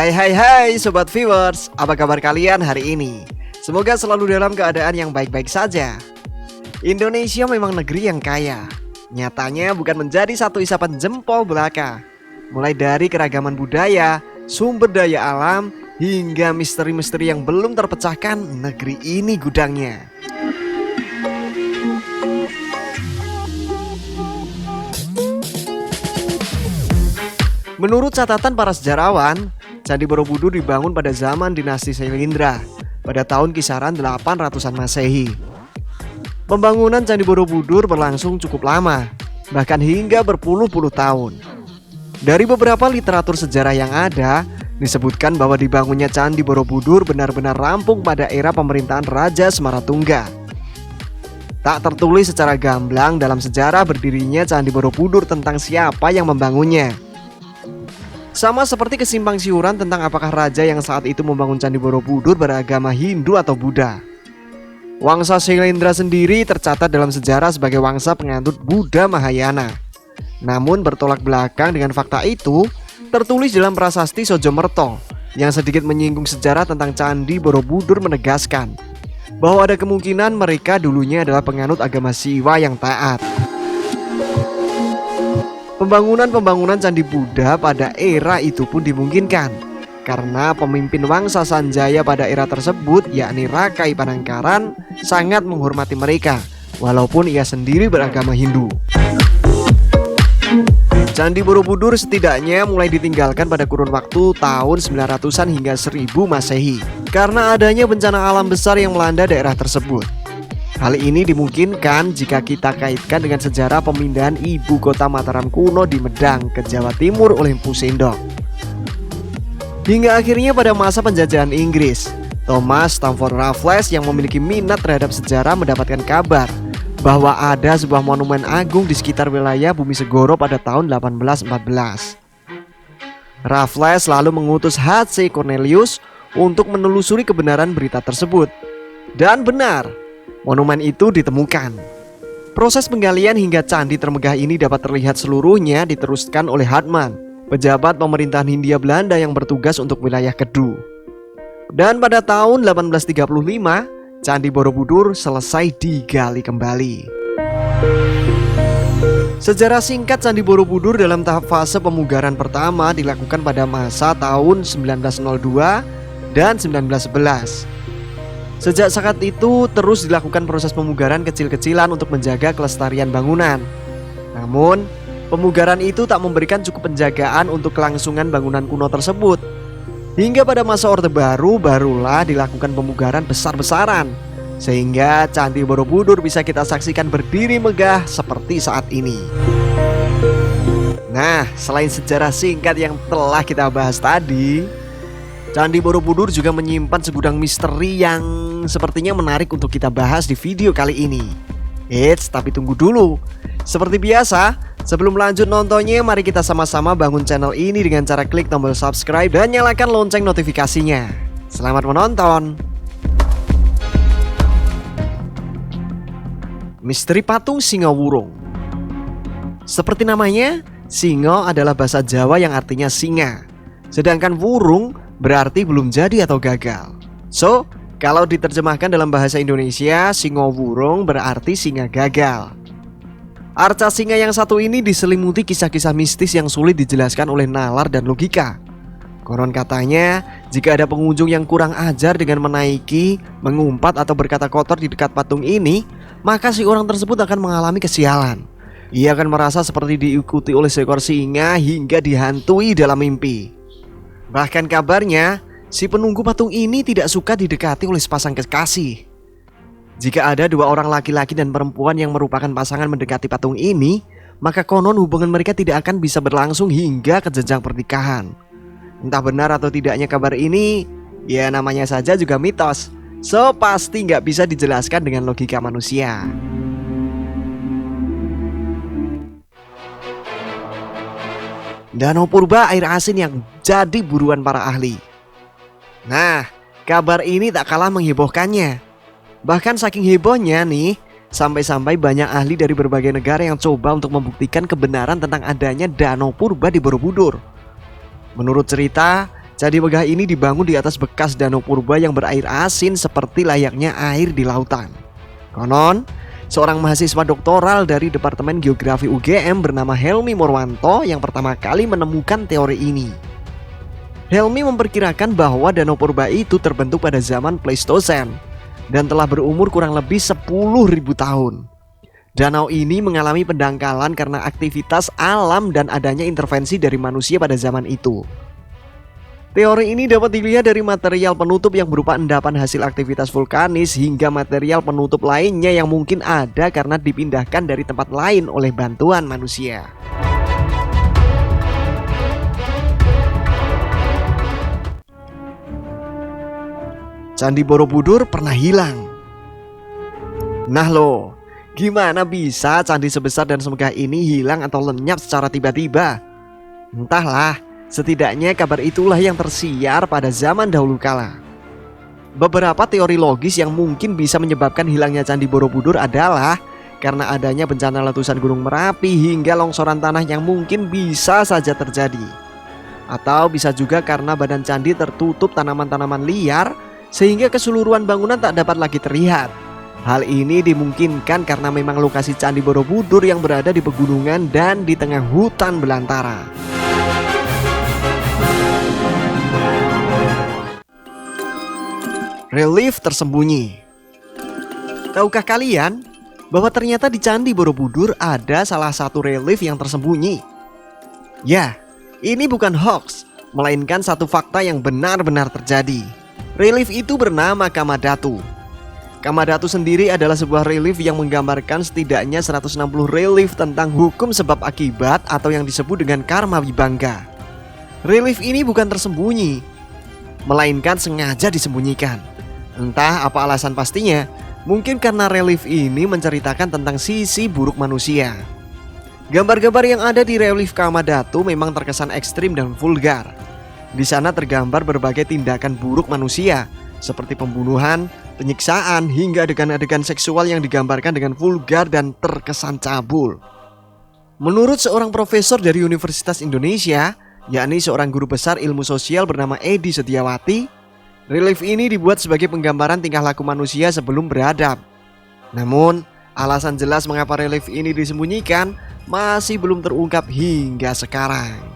Hai Sobat Viewers, apa kabar kalian hari ini? Semoga selalu dalam keadaan yang baik-baik saja. Indonesia memang negeri yang kaya. Nyatanya bukan menjadi satu isapan jempol belaka. Mulai dari keragaman budaya, sumber daya alam, hingga misteri-misteri yang belum terpecahkan, negeri ini gudangnya. Menurut catatan para sejarawan, Candi Borobudur dibangun pada zaman dinasti Syailendra pada tahun kisaran 800-an Masehi. Pembangunan Candi Borobudur berlangsung cukup lama, bahkan hingga berpuluh-puluh tahun. Dari beberapa literatur sejarah yang ada, disebutkan bahwa dibangunnya Candi Borobudur benar-benar rampung pada era pemerintahan Raja Semaratungga. Tak tertulis secara gamblang dalam sejarah berdirinya Candi Borobudur tentang siapa yang membangunnya. Sama seperti kesimpang siuran tentang apakah raja yang saat itu membangun Candi Borobudur beragama Hindu atau Buddha. Wangsa Syailendra sendiri tercatat dalam sejarah sebagai wangsa penganut Buddha Mahayana. Namun bertolak belakang dengan fakta itu, tertulis dalam prasasti Sojomerto yang sedikit menyinggung sejarah tentang Candi Borobudur menegaskan bahwa ada kemungkinan mereka dulunya adalah penganut agama Siwa yang taat. Pembangunan Candi Buddha pada era itu pun dimungkinkan karena pemimpin Wangsa Sanjaya pada era tersebut, yakni Rakai Panangkaran, sangat menghormati mereka walaupun ia sendiri beragama Hindu. Candi Borobudur setidaknya mulai ditinggalkan pada kurun waktu tahun 900-an hingga 1000 Masehi karena adanya bencana alam besar yang melanda daerah tersebut. Hal ini dimungkinkan jika kita kaitkan dengan sejarah pemindahan ibu kota Mataram kuno di Medang ke Jawa Timur oleh Empu Sendok. Hingga akhirnya pada masa penjajahan Inggris, Thomas Stamford Raffles yang memiliki minat terhadap sejarah mendapatkan kabar bahwa ada sebuah monumen agung di sekitar wilayah Bumi Segoro pada tahun 1814. Raffles lalu mengutus H.C. Cornelius untuk menelusuri kebenaran berita tersebut. Dan benar, monumen itu ditemukan. Proses penggalian hingga candi termegah ini dapat terlihat seluruhnya diteruskan oleh Hartman, pejabat pemerintahan Hindia Belanda yang bertugas untuk wilayah Kedu. Dan pada tahun 1835, Candi Borobudur selesai digali kembali. Sejarah singkat Candi Borobudur dalam tahap fase pemugaran pertama dilakukan pada masa tahun 1902 dan 1911. Sejak saat itu terus dilakukan proses pemugaran kecil-kecilan untuk menjaga kelestarian bangunan. Namun, pemugaran itu tak memberikan cukup penjagaan untuk kelangsungan bangunan kuno tersebut. Hingga pada masa Orde Baru, barulah dilakukan pemugaran besar-besaran, sehingga Candi Borobudur bisa kita saksikan berdiri megah seperti saat ini. Nah, selain sejarah singkat yang telah kita bahas tadi, Candi Borobudur juga menyimpan segudang misteri yang sepertinya menarik untuk kita bahas di video kali ini. Eits, tapi tunggu dulu. Seperti biasa, sebelum lanjut nontonnya, mari kita sama-sama bangun channel ini dengan cara klik tombol subscribe dan nyalakan lonceng notifikasinya. Selamat menonton. Misteri patung singa wurung. Seperti namanya, singa adalah bahasa Jawa yang artinya singa, sedangkan wurung berarti belum jadi atau gagal. So, kalau diterjemahkan dalam bahasa Indonesia, singa wurung berarti singa gagal. Arca singa yang satu ini diselimuti kisah-kisah mistis yang sulit dijelaskan oleh nalar dan logika. Konon katanya, jika ada pengunjung yang kurang ajar dengan menaiki, mengumpat atau berkata kotor di dekat patung ini, maka si orang tersebut akan mengalami kesialan. Ia akan merasa seperti diikuti oleh seekor singa hingga dihantui dalam mimpi. Bahkan kabarnya, si penunggu patung ini tidak suka didekati oleh sepasang kekasih. Jika ada dua orang laki-laki dan perempuan yang merupakan pasangan mendekati patung ini, maka konon hubungan mereka tidak akan bisa berlangsung hingga ke jenjang pernikahan. Entah benar atau tidaknya kabar ini, ya namanya saja juga mitos. So, pasti nggak bisa dijelaskan dengan logika manusia. Danau purba air asin yang jadi buruan para ahli. Nah, kabar ini tak kalah menghebohkannya. Bahkan saking hebohnya nih, sampai-sampai banyak ahli dari berbagai negara yang coba untuk membuktikan kebenaran tentang adanya danau purba di Borobudur. Menurut cerita, Candi megah ini dibangun di atas bekas danau purba yang berair asin seperti layaknya air di lautan. Konon, seorang mahasiswa doktoral dari Departemen Geografi UGM bernama Helmi Morwanto yang pertama kali menemukan teori ini. Helmi memperkirakan bahwa danau purba itu terbentuk pada zaman Pleistosen dan telah berumur kurang lebih 10.000 tahun. Danau ini mengalami pendangkalan karena aktivitas alam dan adanya intervensi dari manusia pada zaman itu. Teori ini dapat dilihat dari material penutup yang berupa endapan hasil aktivitas vulkanis hingga material penutup lainnya yang mungkin ada karena dipindahkan dari tempat lain oleh bantuan manusia. Candi Borobudur pernah hilang. Nah loh, gimana bisa candi sebesar dan semegah ini hilang atau lenyap secara tiba-tiba? Entahlah. Setidaknya kabar itulah yang tersiar pada zaman dahulu kala. Beberapa teori logis yang mungkin bisa menyebabkan hilangnya Candi Borobudur adalah karena adanya bencana letusan Gunung Merapi hingga longsoran tanah yang mungkin bisa saja terjadi. Atau bisa juga karena badan candi tertutup tanaman-tanaman liar sehingga keseluruhan bangunan tak dapat lagi terlihat. Hal ini dimungkinkan karena memang lokasi Candi Borobudur yang berada di pegunungan dan di tengah hutan belantara. Relief tersembunyi. Tahukah kalian bahwa ternyata di Candi Borobudur ada salah satu relief yang tersembunyi? Ya, ini bukan hoax, melainkan satu fakta yang benar-benar terjadi. Relief itu bernama Kamadhatu. Kamadhatu sendiri adalah sebuah relief yang menggambarkan setidaknya 160 relief tentang hukum sebab akibat atau yang disebut dengan karma wibangga. Relief ini bukan tersembunyi, melainkan sengaja disembunyikan. Entah apa alasan pastinya, mungkin karena relief ini menceritakan tentang sisi buruk manusia. Gambar-gambar yang ada di relief Kamadhatu memang terkesan ekstrim dan vulgar. Di sana tergambar berbagai tindakan buruk manusia, seperti pembunuhan, penyiksaan, hingga adegan-adegan seksual yang digambarkan dengan vulgar dan terkesan cabul. Menurut seorang profesor dari Universitas Indonesia, yakni seorang guru besar ilmu sosial bernama Edi Setiawati, relief ini dibuat sebagai penggambaran tingkah laku manusia sebelum beradab. Namun, alasan jelas mengapa relief ini disembunyikan masih belum terungkap hingga sekarang.